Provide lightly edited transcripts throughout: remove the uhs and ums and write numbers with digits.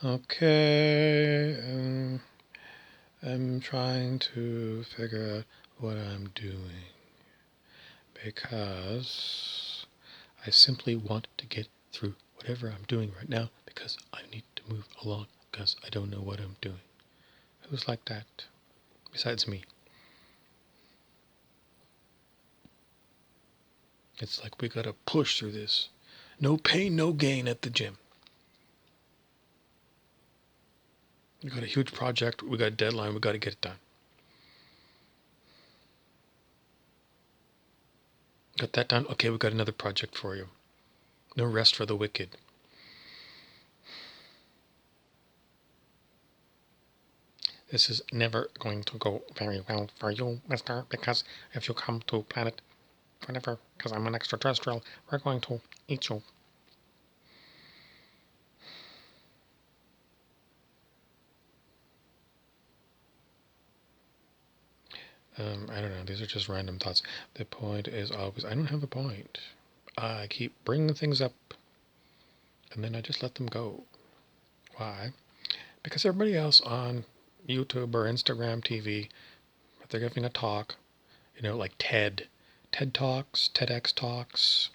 Okay, I'm trying to figure out what I'm doing because I simply want to get through whatever I'm doing right now because I need to move along because I don't know what I'm doing. Who's like that besides me? It's like we gotta push through this. No pain, no gain at the gym. We got a huge project, we got a deadline, we gotta get it done. Got that done? Okay, we got another project for you. No rest for the wicked. This is never going to go very well for you, mister, because if you come to planet whatever, because I'm an extraterrestrial, we're going to eat you. I don't know. These are just random thoughts. The point is always, I don't have a point. I keep bringing things up, and then I just let them go. Why? Because everybody else on YouTube or Instagram TV, if they're giving a talk, like TED Talks, TEDx Talks,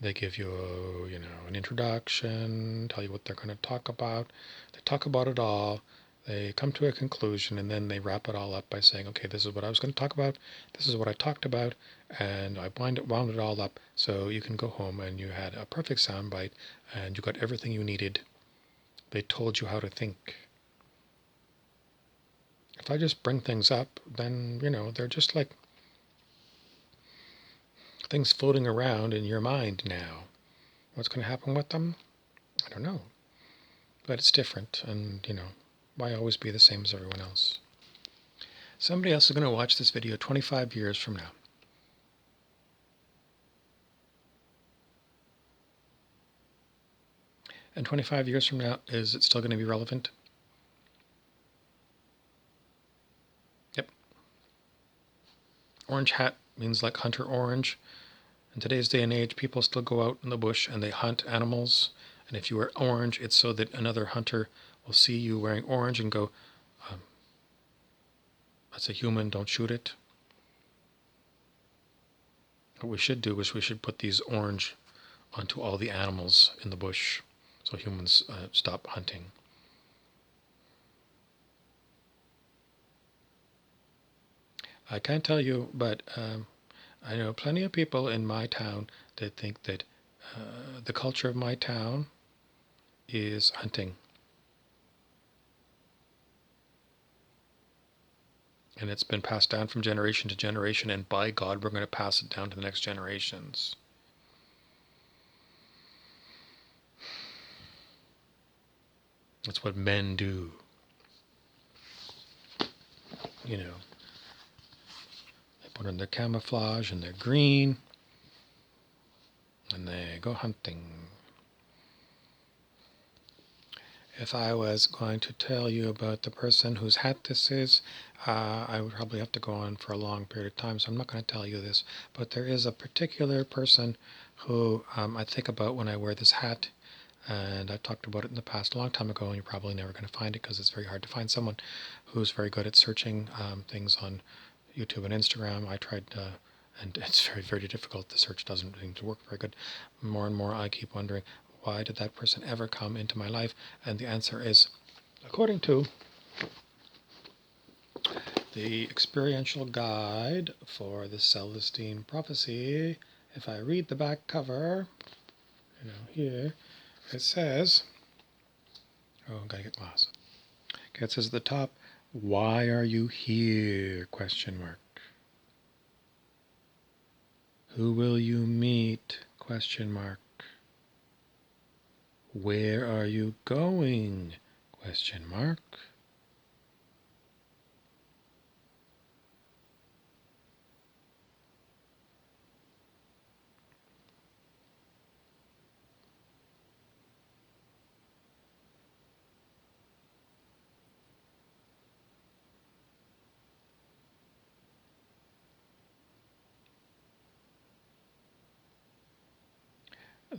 they give you, an introduction, tell you what they're going to talk about. They talk about it all. They come to a conclusion, and then they wrap it all up by saying, okay, this is what I was going to talk about. This is what I talked about, and I wound it all up so you can go home and you had a perfect soundbite, and you got everything you needed. They told you how to think. If I just bring things up, then, they're just like things floating around in your mind now. What's going to happen with them? I don't know. But it's different, and, why always be the same as everyone else? Somebody else is going to watch this video 25 years from now. And 25 years from now, is it still going to be relevant? Yep. Orange hat means like hunter orange. In today's day and age, people still go out in the bush and they hunt animals. And if you wear orange, it's so that another hunter will see you wearing orange and go, that's a human, don't shoot it. What we should do is we should put these orange onto all the animals in the bush so humans stop hunting. I can't tell you, but I know plenty of people in my town that think that the culture of my town is hunting. And it's been passed down from generation to generation, and by God, we're going to pass it down to the next generations. That's what men do. They put on their camouflage and their green, and they go hunting. If I was going to tell you about the person whose hat this is, I would probably have to go on for a long period of time, so I'm not going to tell you this. But there is a particular person who I think about when I wear this hat, and I've talked about it in the past a long time ago, and you're probably never going to find it because it's very hard to find someone who's very good at searching things on YouTube and Instagram. I tried, and it's very, very difficult. The search doesn't seem to work very good. More and more, I keep wondering, why did that person ever come into my life? And the answer is, according to the experiential guide for the Celestine prophecy, if I read the back cover, here, it says, oh, I gotta get glasses. Okay, it says at the top, why are you here? Question mark. Who will you meet? Question mark. Where are you going? Question mark.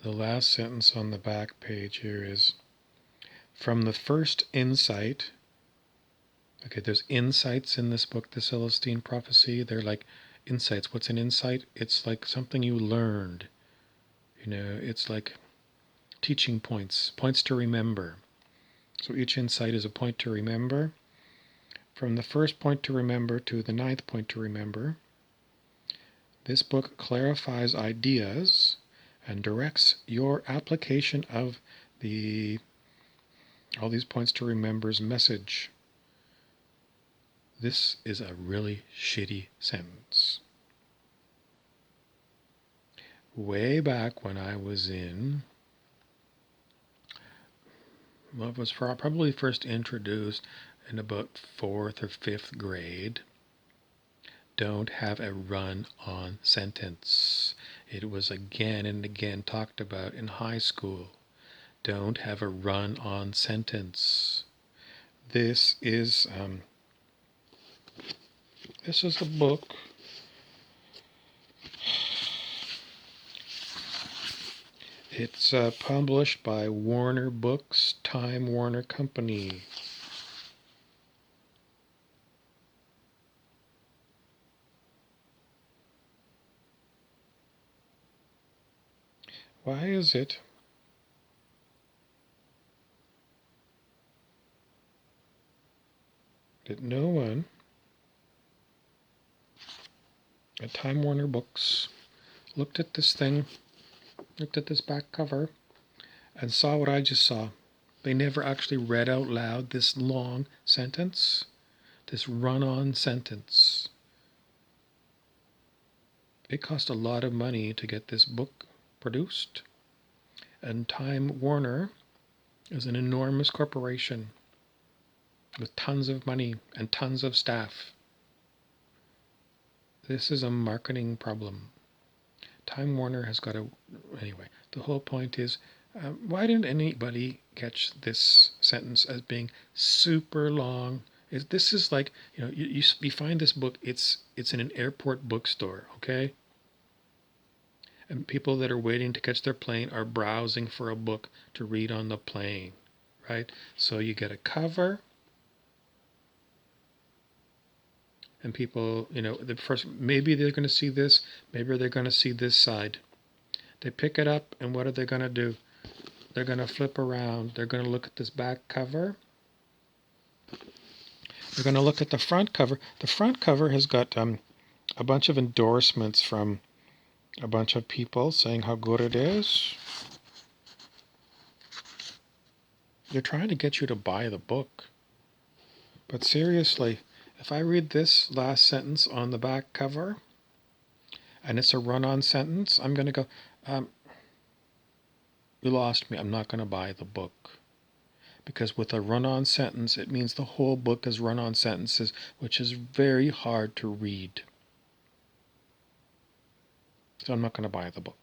The last sentence on the back page here is, From the first insight, okay, there's insights in this book, The Celestine Prophecy. They're like insights. What's an insight? It's like something you learned. It's like teaching points, points to remember. So each insight is a point to remember. From the first point to remember to the ninth point to remember, this book clarifies ideas and directs your application of all these points to remember's message. This is a really shitty sentence. Way back when I was in, well, it was probably first introduced in about 4th or 5th grade. Don't have a run-on sentence. It was again and again talked about in high school. Don't have a run-on sentence. This is a book. It's published by Warner Books, Time Warner Company. Why is it that no one at Time Warner Books looked at this thing, looked at this back cover, and saw what I just saw? They never actually read out loud this long sentence, this run-on sentence. It cost a lot of money to get this book produced, and Time Warner is an enormous corporation with tons of money and tons of staff. This is a marketing problem. Time Warner has got to... Anyway, the whole point is, why didn't anybody catch this sentence as being super long? This is like, you find this book, it's in an airport bookstore, okay? And people that are waiting to catch their plane are browsing for a book to read on the plane, right? So you get a cover, and people, maybe they're going to see this, maybe they're going to see this side. They pick it up, and what are they going to do? They're going to flip around. They're going to look at this back cover. They're going to look at the front cover. The front cover has got a bunch of endorsements from a bunch of people saying how good it is. They're trying to get you to buy the book. But seriously, if I read this last sentence on the back cover, and it's a run-on sentence, I'm going to go, you lost me. I'm not going to buy the book. Because with a run-on sentence, it means the whole book is run-on sentences, which is very hard to read. So I'm not going to buy the book.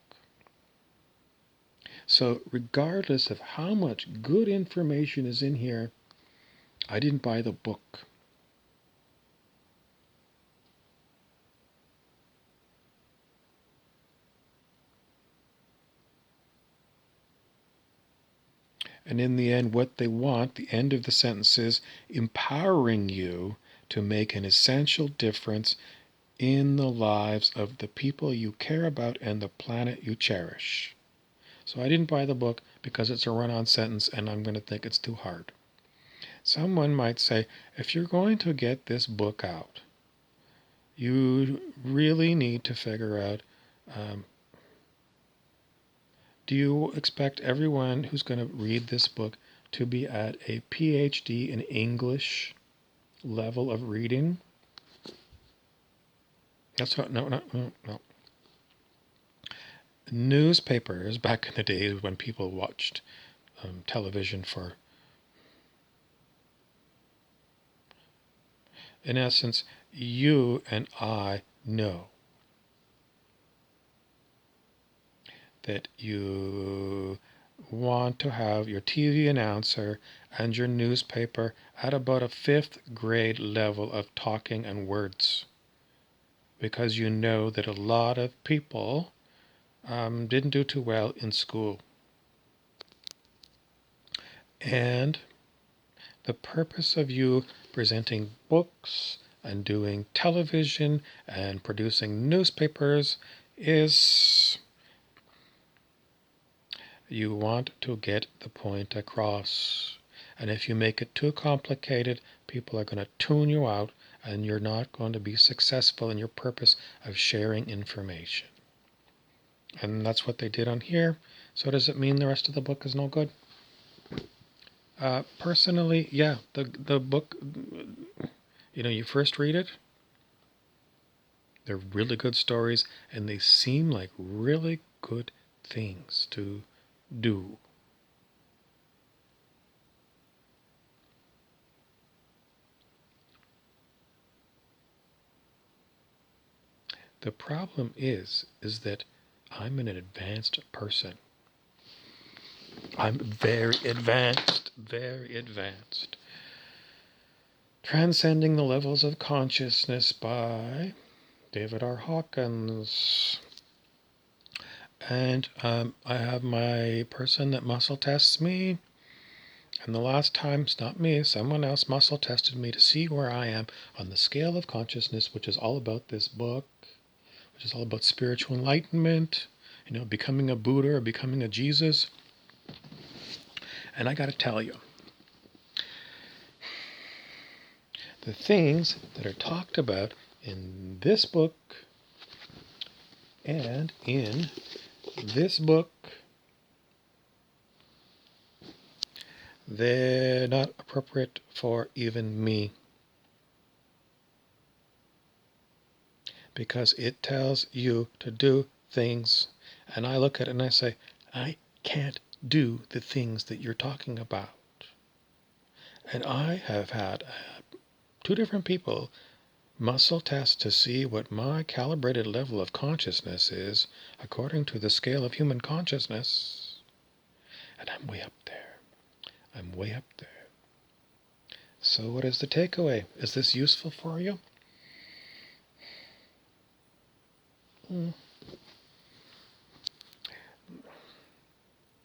So regardless of how much good information is in here, I didn't buy the book. And in the end, what they want, the end of the sentence is empowering you to make an essential difference in the lives of the people you care about and the planet you cherish. So I didn't buy the book because it's a run-on sentence and I'm going to think it's too hard. Someone might say, if you're going to get this book out, you really need to figure out, do you expect everyone who's going to read this book to be at a PhD in English level of reading? That's what, no. Newspapers, back in the days when people watched television for, in essence, you and I know that you want to have your TV announcer and your newspaper at about a 5th grade level of talking and words, because you know that a lot of people didn't do too well in school. And the purpose of you presenting books and doing television and producing newspapers is you want to get the point across. And if you make it too complicated, people are going to tune you out and you're not going to be successful in your purpose of sharing information. And that's what they did on here. So does it mean the rest of the book is no good? Personally, yeah, the book, you first read it, they're really good stories, and they seem like really good things to do. The problem is that I'm an advanced person. I'm very advanced, very advanced. Transcending the Levels of Consciousness by David R. Hawkins. And I have my person that muscle tests me. And the last time, it's not me, someone else muscle tested me to see where I am on the scale of consciousness, which is all about this book, which is all about spiritual enlightenment, becoming a Buddha or becoming a Jesus. And I got to tell you, the things that are talked about in this book and in this book, they're not appropriate for even me. Because it tells you to do things. And I look at it and I say, I can't do the things that you're talking about. And I have had 2 different people muscle test to see what my calibrated level of consciousness is according to the scale of human consciousness. And I'm way up there. I'm way up there. So what is the takeaway? Is this useful for you?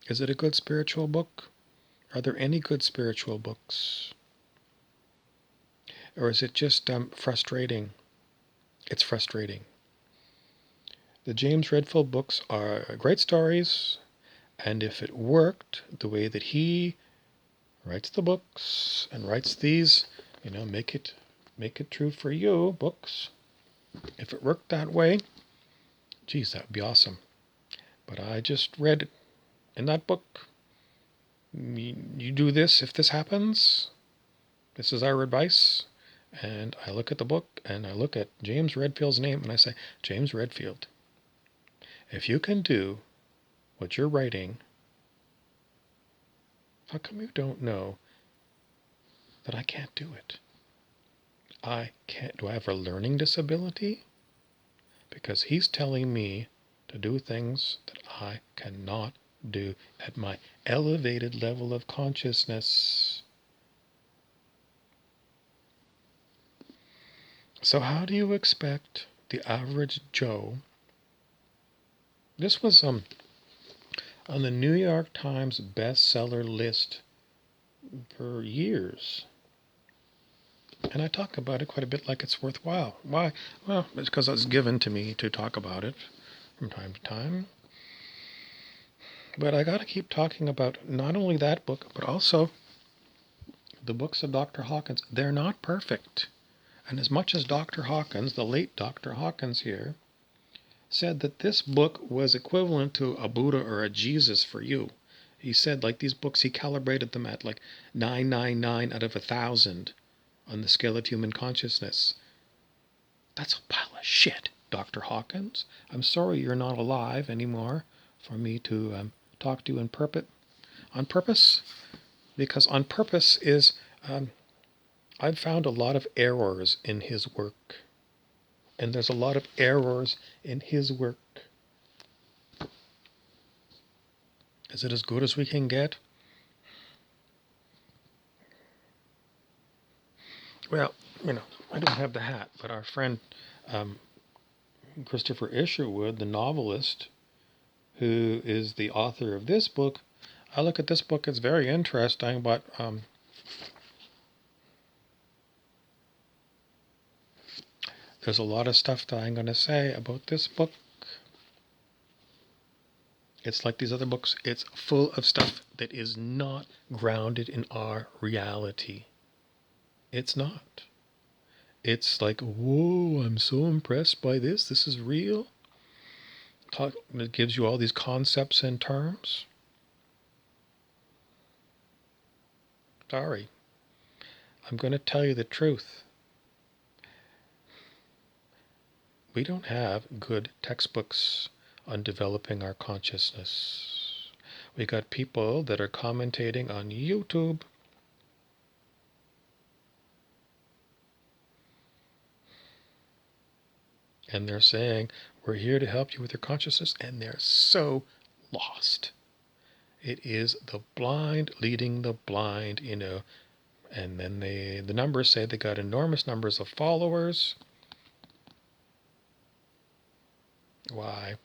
Is it a good spiritual book? Are there any good spiritual books? Or is it just frustrating? It's frustrating. The James Redfield books are great stories, and if it worked the way that he writes the books and writes these, make it true for you, books. If it worked that way, geez, that would be awesome. But I just read in that book, you do this if this happens. This is our advice. And I look at the book and I look at James Redfield's name and I say, James Redfield, if you can do what you're writing, how come you don't know that I can't do it? I can't. Do I have a learning disability? Because he's telling me to do things that I cannot do at my elevated level of consciousness. So how do you expect the average Joe? This was on the New York Times bestseller list for years. And I talk about it quite a bit like it's worthwhile. Why? Well, it's because it's given to me to talk about it from time to time. But I got to keep talking about not only that book, but also the books of Dr. Hawkins. They're not perfect. And as much as Dr. Hawkins, the late Dr. Hawkins here, said that this book was equivalent to a Buddha or a Jesus for you. He said, like these books, he calibrated them at like 999 out of 1,000 on the scale of human consciousness. That's a pile of shit, Dr. Hawkins. I'm sorry you're not alive anymore for me to talk to you on purpose, because on purpose is, I've found a lot of errors in his work. And there's a lot of errors in his work. Is it as good as we can get? Well, I don't have the hat, but our friend Christopher Isherwood, the novelist, who is the author of this book, I look at this book, it's very interesting, but there's a lot of stuff that I'm going to say about this book. It's like these other books, it's full of stuff that is not grounded in our reality. It's not. It's like, whoa, I'm so impressed by this. This is real. It gives you all these concepts and terms. Sorry. I'm going to tell you the truth. We don't have good textbooks on developing our consciousness. We got people that are commentating on YouTube. And they're saying, we're here to help you with your consciousness. And they're so lost. It is the blind leading the blind, And then the numbers say they got enormous numbers of followers. Why?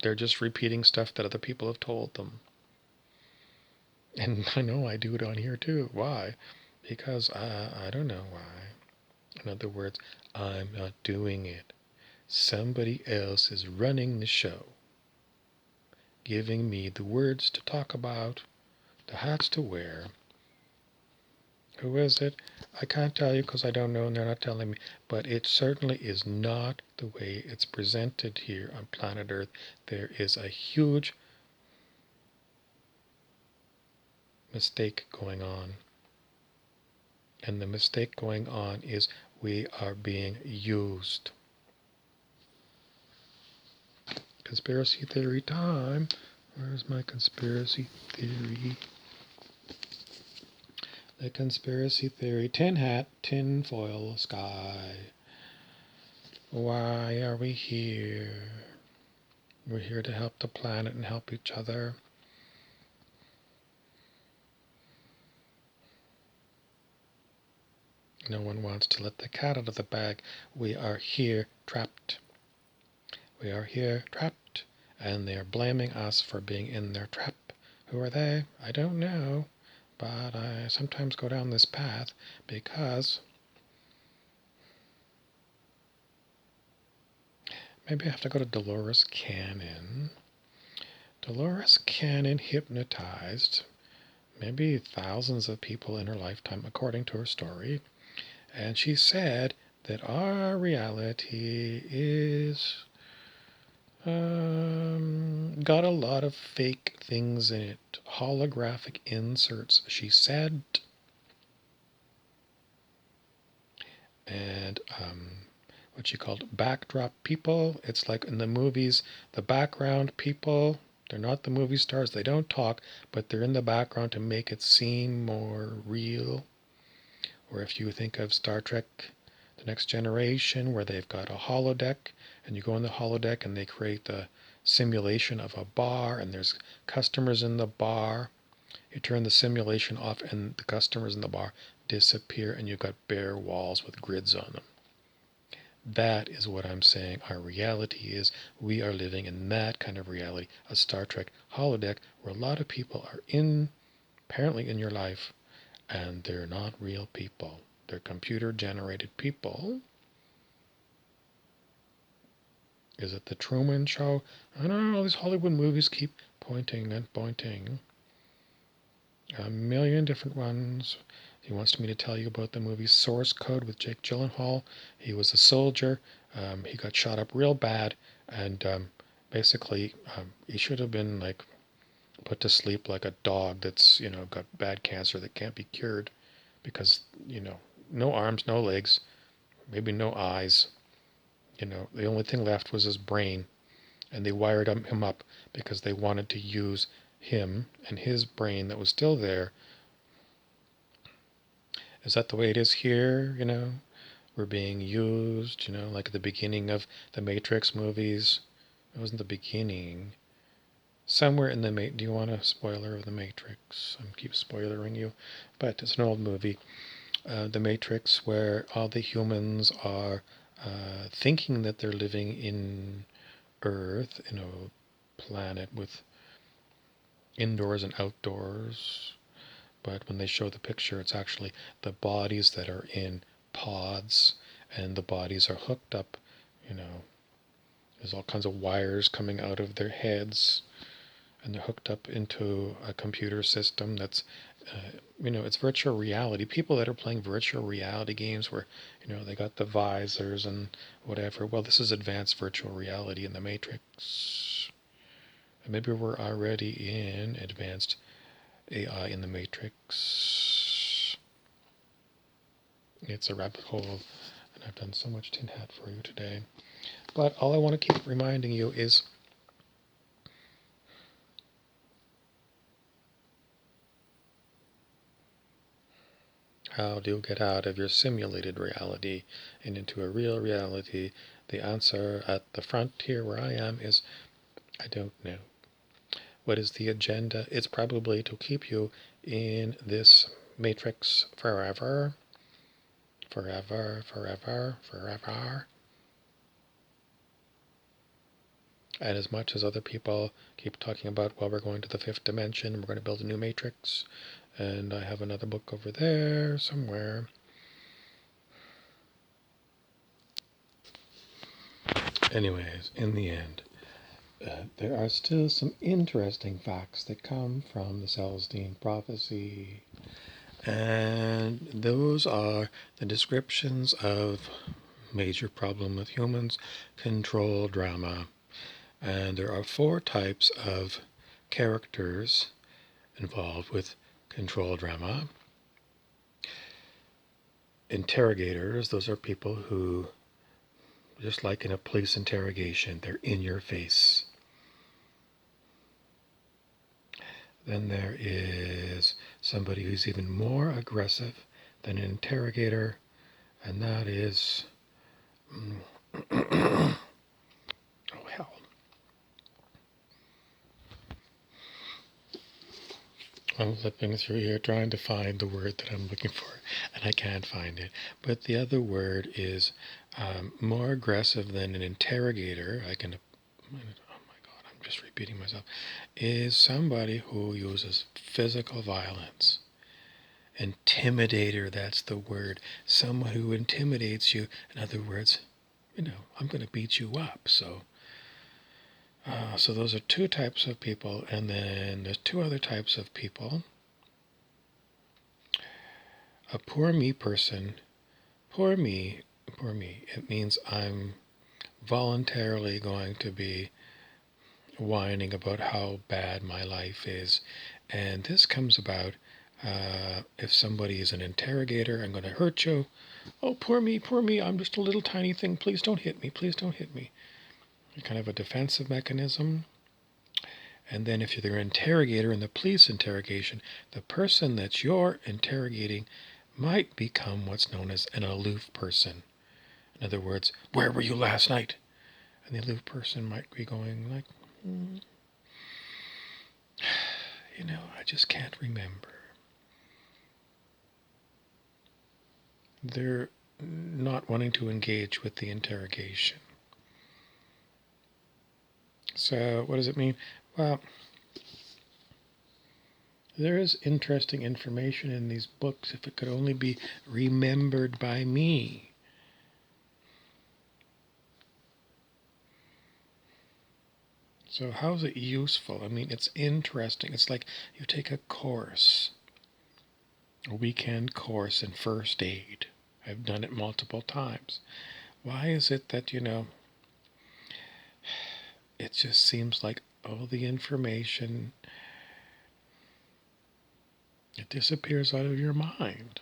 They're just repeating stuff that other people have told them. And I know I do it on here too. Why? Because I don't know why. In other words, I'm not doing it. Somebody else is running the show, giving me the words to talk about, the hats to wear. Who is it? I can't tell you because I don't know and they're not telling me. But it certainly is not the way it's presented here on planet Earth. There is a huge mistake going on. And the mistake going on is we are being used. Conspiracy theory time. Where's my conspiracy theory? The conspiracy theory. Tin hat, tin foil, sky. Why are we here? We're here to help the planet and help each other. No one wants to let the cat out of the bag. We are here trapped. We are here trapped. And they are blaming us for being in their trap. Who are they? I don't know. But I sometimes go down this path because maybe I have to go to Dolores Cannon. Dolores Cannon hypnotized maybe thousands of people in her lifetime, according to her story. And she said that our reality is got a lot of fake things in it. Holographic inserts, she said. And what she called backdrop people. It's like in the movies, the background people. They're not the movie stars. They don't talk, but they're in the background to make it seem more real. Or if you think of Star Trek, The Next Generation, where they've got a holodeck, and you go in the holodeck and they create the simulation of a bar, and there's customers in the bar. You turn the simulation off, and the customers in the bar disappear, and you've got bare walls with grids on them. That is what I'm saying. Our reality is we are living in that kind of reality, a Star Trek holodeck, where a lot of people are apparently in your life, and they're not real people. They're computer-generated people. Is it the Truman Show? I don't know, all these Hollywood movies keep pointing and pointing. A million different ones. He wants me to tell you about the movie Source Code with Jake Gyllenhaal. He was a soldier. He got shot up real bad, and basically he should have been like put to sleep like a dog that's got bad cancer that can't be cured, because no arms, no legs, maybe no eyes. The only thing left was his brain, and they wired him up because they wanted to use him and his brain that was still there. Is that the way it is here? We're being used, like at the beginning of the Matrix movies. It wasn't the beginning. Somewhere in the do you want a spoiler of the Matrix? I keep spoilering you, but it's an old movie. The Matrix, where all the humans are thinking that they're living in Earth, in a planet with indoors and outdoors. But when they show the picture, it's actually the bodies that are in pods, and the bodies are hooked up, you know, there's all kinds of wires coming out of their heads, and they're hooked up into a computer system that's, it's virtual reality. People that are playing virtual reality games where, they got the visors and whatever. Well, this is advanced virtual reality in the Matrix. And maybe we're already in advanced AI in the Matrix. It's a rabbit hole, and I've done so much tin hat for you today. But all I want to keep reminding you is how do you get out of your simulated reality and into a real reality? The answer at the front here where I am is I don't know. What is the agenda? It's probably to keep you in this matrix forever. Forever, forever, forever. And as much as other people keep talking about, well, we're going to the fifth dimension, we're going to build a new matrix, and I have another book over there somewhere. Anyways, in the end, there are still some interesting facts that come from the Celestine prophecy. And those are the descriptions of major problem with humans, control drama. And there are 4 types of characters involved with control drama. Interrogators, those are people who, just like in a police interrogation, they're in your face. Then there is somebody who's even more aggressive than an interrogator, and that is, oh hell. I'm flipping through here trying to find the word that I'm looking for, and I can't find it. But the other word is more aggressive than an interrogator. Oh my God, I'm just repeating myself. Is somebody who uses physical violence. Intimidator, that's the word. Someone who intimidates you. In other words, I'm going to beat you up. So those are 2 types of people, and then there's 2 other types of people. A poor me person, poor me, it means I'm voluntarily going to be whining about how bad my life is. And this comes about if somebody is an interrogator, I'm going to hurt you. Oh, poor me, I'm just a little tiny thing. Please don't hit me, please don't hit me. Kind of a defensive mechanism. And then if you're the interrogator in the police interrogation, the person that you're interrogating might become what's known as an aloof person. In other words, where were you last night? And the aloof person might be going like, I just can't remember. They're not wanting to engage with the interrogation. So what does it mean? Well, there is interesting information in these books if it could only be remembered by me. So how is it useful? I mean, it's interesting. It's like you take a course, a weekend course in first aid. I've done it multiple times. Why is it that, it just seems like all the information, it disappears out of your mind.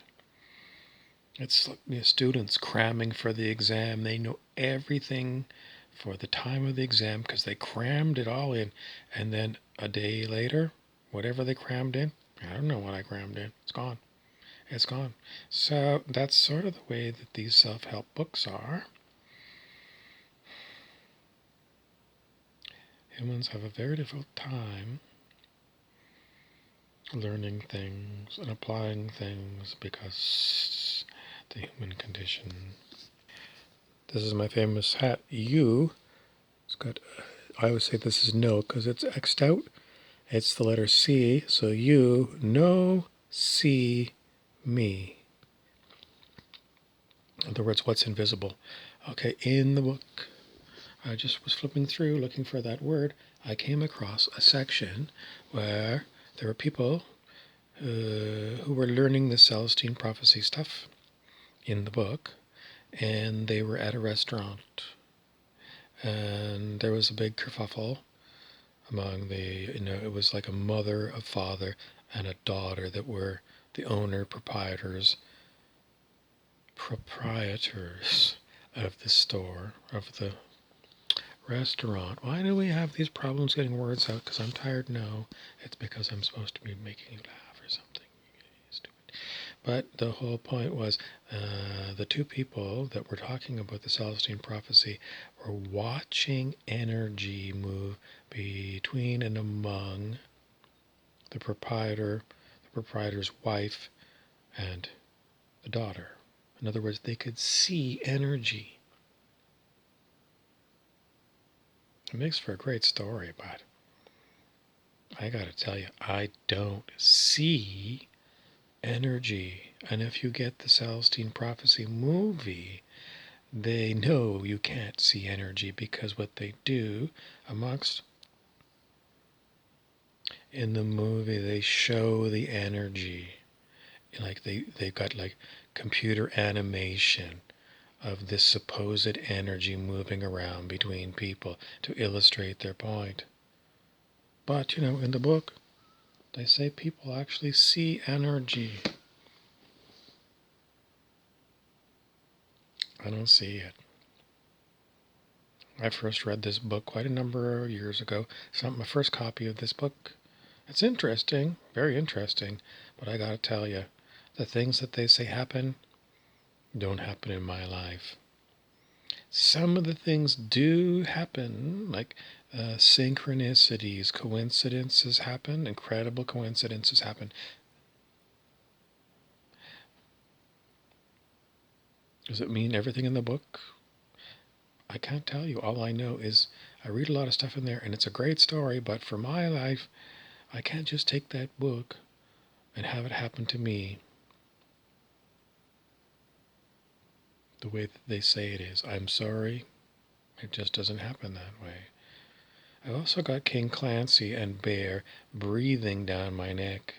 It's like students cramming for the exam. They know everything for the time of the exam because they crammed it all in. And then a day later, whatever they crammed in, I don't know what I crammed in. It's gone. It's gone. So that's sort of the way that these self-help books are. Humans have a very difficult time learning things and applying things because the human condition. This is my famous hat. It's got, I always say this is no because it's X'd out. It's the letter C, so you no see me. In other words, what's invisible. Okay, in the book, I just was flipping through looking for that word. I came across a section where there were people who were learning the Celestine prophecy stuff in the book, and they were at a restaurant, and there was a big kerfuffle among it was like a mother, a father, and a daughter that were the proprietors of the store, of the restaurant. Why do we have these problems getting words out? Because I'm tired? No, it's because I'm supposed to be making you laugh or something. Stupid. But the whole point was the two people that were talking about the Celestine prophecy were watching energy move between and among the proprietor's wife, and the daughter. In other words, they could see energy. It makes for a great story, but I gotta tell you, I don't see energy. And if you get the Celestine Prophecy movie, they know you can't see energy, because what they do amongst in the movie, they show the energy. Like they've got like computer animation of this supposed energy moving around between people to illustrate their point. But, in the book, they say people actually see energy. I don't see it. I first read this book quite a number of years ago. It's not my first copy of this book. It's interesting, very interesting, but I gotta tell you, the things that they say happen don't happen in my life. Some of the things do happen, like synchronicities, coincidences happen, incredible coincidences happen. Does it mean everything in the book? I can't tell you. All I know is I read a lot of stuff in there, and it's a great story, but for my life, I can't just take that book and have it happen to me the way that they say it is. I'm sorry. It just doesn't happen that way. I've also got King Clancy and Bear breathing down my neck.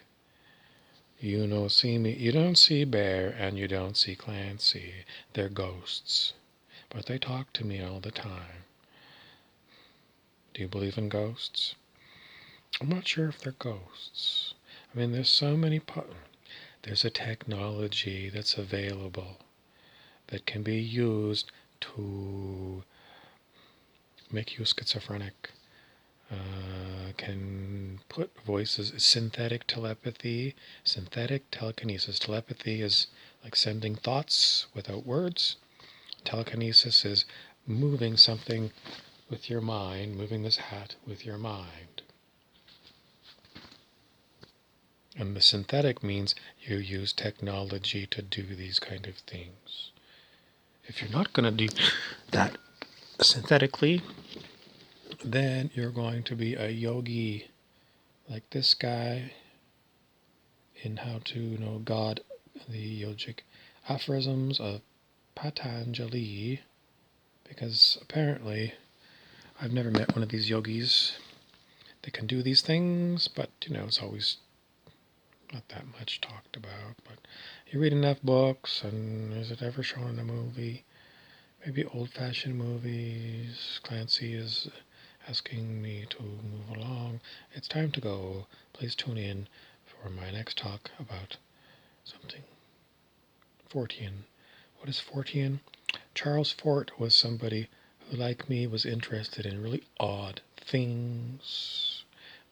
You don't see me. You don't see Bear, and you don't see Clancy. They're ghosts. But they talk to me all the time. Do you believe in ghosts? I'm not sure if they're ghosts. I mean, there's so many... There's a technology that's available that can be used to make you schizophrenic. Can put voices, synthetic telepathy, synthetic telekinesis. Telepathy is like sending thoughts without words. Telekinesis is moving something with your mind, moving this hat with your mind. And the synthetic means you use technology to do these kind of things. If you're not going to do that synthetically, then you're going to be a yogi like this guy in How to Know God, the yogic aphorisms of Patanjali, because apparently I've never met one of these yogis that can do these things, but it's always not that much talked about. But you read enough books, and is it ever shown in a movie? Maybe old-fashioned movies. Clancy is asking me to move along. It's time to go. Please tune in for my next talk about something. Fortean. What is Fortean? Charles Fort was somebody who, like me, was interested in really odd things,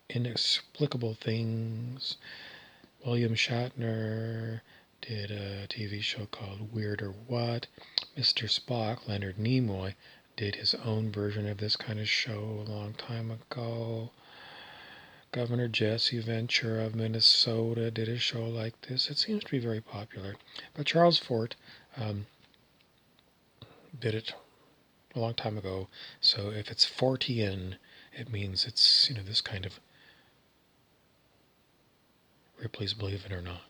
inexplicable things. William Shatner did a TV show called Weird or What. Mr. Spock, Leonard Nimoy, did his own version of this kind of show a long time ago. Governor Jesse Ventura of Minnesota did a show like this. It seems to be very popular. But Charles Fort did it a long time ago. So if it's Fortean, it means it's, this kind of Ripley's Believe It or Not.